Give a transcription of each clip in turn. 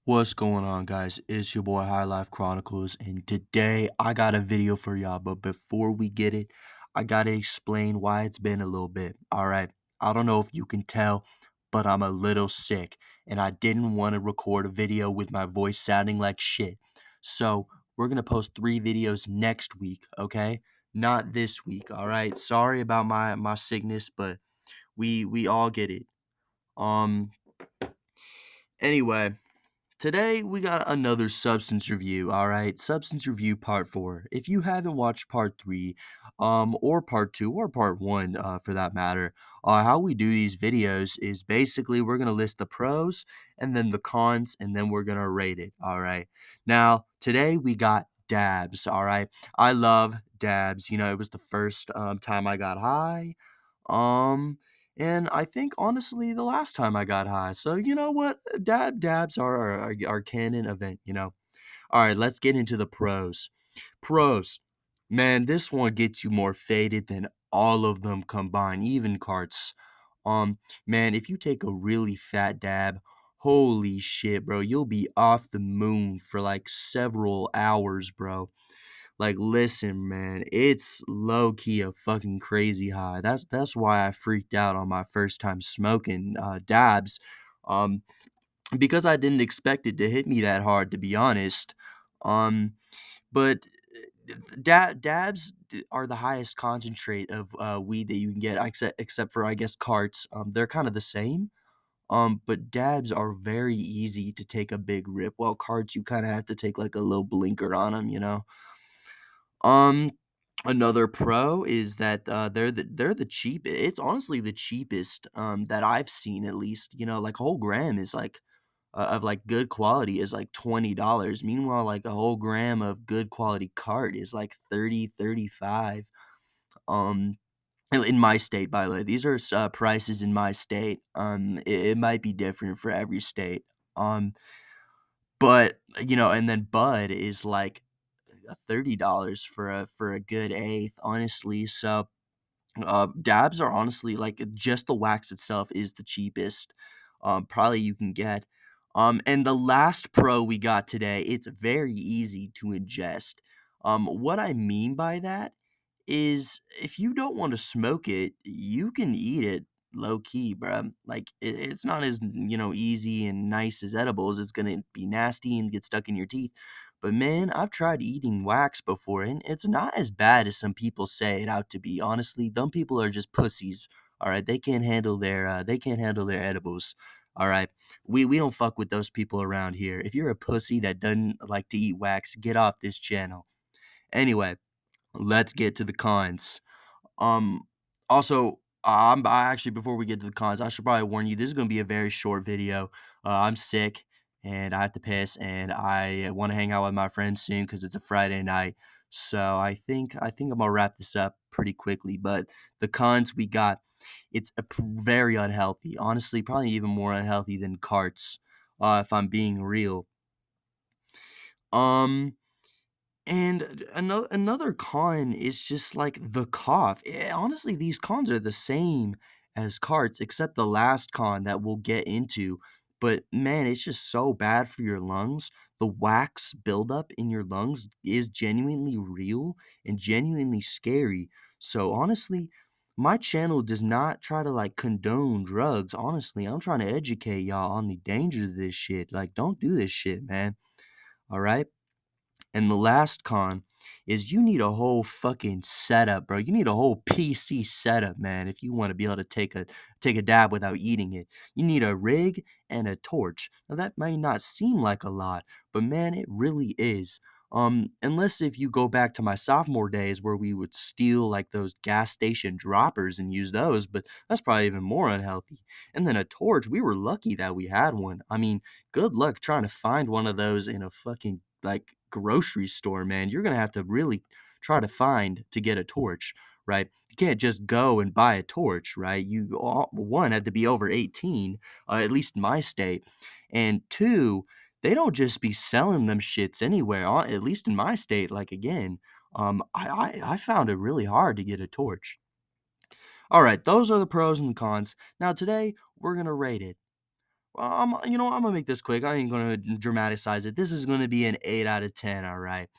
What's going on, guys? It's your boy High Life Chronicles, and today I got a video for y'all. But before we get it, I gotta explain why it's been a little bit. All right, I don't know if you can tell, but I'm a little sick, and I didn't want to record a video with my voice sounding like shit. So we're gonna post 3 videos next week, okay? Not this week. All right. Sorry about my sickness, but we all get it. Um. Anyway. Today, we got another substance review, all right? Substance review part 4. If you haven't watched part 3, or part 2, or part 1, for that matter, how we do these videos is basically we're going to list the pros and then the cons, and then we're going to rate it, all right? Now, today we got DABS, all right? I love DABS. It was the first time I got high. Um, and I think honestly the last time I got high. So you know what? Dabs are our canon event. All right, let's get into the pros. Pros. Man, this one gets you more faded than all of them combined, even carts. Man, if you take a really fat dab, holy shit, bro, you'll be off the moon for like several hours, bro. Like, listen, man, it's low key a fucking crazy high. That's why I freaked out on my first time smoking dabs, um, because I didn't expect it to hit me that hard, to be honest. Um, but dabs are the highest concentrate of weed that you can get, except for I guess carts. They're kind of the same. But dabs are very easy to take a big rip, while carts you kind of have to take like a little blinker on them. Um, Another pro is that, they're the cheap it's honestly the cheapest, that I've seen at least, like, a whole gram is, like, of, like, good quality is, like, $20. Meanwhile, like, a whole gram of good quality cart is, like, 30, 35. um, in my state, by the way. These are prices in my state. It might be different for every state, but, and then bud is, like, $30 for a good eighth, honestly. So, dabs are honestly like just the wax itself is the cheapest, probably you can get. And the last pro we got today, it's very easy to ingest. What I mean by that is if you don't want to smoke it, you can eat it low key, bruh. Like it's not as easy and nice as edibles. It's gonna be nasty and get stuck in your teeth. But man, I've tried eating wax before, and it's not as bad as some people say it out to be. Honestly, dumb people are just pussies. All right, they can't handle their edibles. All right, we don't fuck with those people around here. If you're a pussy that doesn't like to eat wax, get off this channel. Anyway, let's get to the cons. Um, Also, I actually before we get to the cons, I should probably warn you. This is gonna be a very short video. I'm sick and I have to piss, and I want to hang out with my friends soon because it's a Friday night. So I think I'm gonna wrap this up pretty quickly. But the cons we got, it's very unhealthy. Honestly, probably even more unhealthy than carts. If I'm being real. Um. And another con is just like the cough. Honestly, these cons are the same as carts, except the last con that we'll get into. But man, it's just so bad for your lungs. The wax buildup in your lungs is genuinely real and genuinely scary. So honestly, my channel does not try to like condone drugs. Honestly, I'm trying to educate y'all on the dangers of this shit. Like, don't do this shit, man. All right. And the last con is you need a whole fucking setup, bro. You need a whole PC setup, man, if you want to be able to take a dab without eating it. You need a rig and a torch. Now that may not seem like a lot, but man, it really is. Unless if you go back to my sophomore days where we would steal like those gas station droppers and use those, but that's probably even more unhealthy. And then a torch, we were lucky that we had one. I mean, good luck trying to find one of those in a fucking like grocery store, man. You're gonna have to really try to find to get a torch, right? You can't just go and buy a torch, right? One had to be over 18, at least in my state, and two, they don't just be selling them shits anywhere. At least in my state, like again, I found it really hard to get a torch. All right, those are the pros and the cons. Now today we're gonna rate it. I'm gonna make this quick. I ain't gonna dramatize it. This is gonna be an 8 out of 10, all right?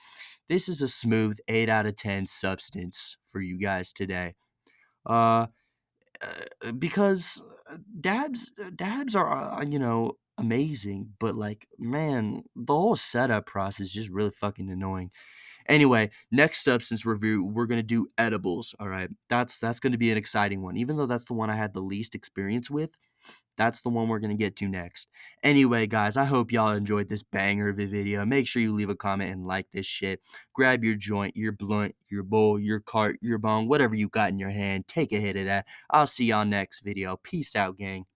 This is a smooth 8 out of 10 substance for you guys today. Uh, because dabs are, amazing, but, like, man, the whole setup process is just really fucking annoying. Anyway, next substance review, we're gonna do edibles, alright? That's gonna be an exciting one. Even though that's the one I had the least experience with, that's the one we're gonna get to next. Anyway, guys, I hope y'all enjoyed this banger of a video. Make sure you leave a comment and like this shit. Grab your joint, your blunt, your bowl, your cart, your bong, whatever you got in your hand. Take a hit of that. I'll see y'all next video. Peace out, gang.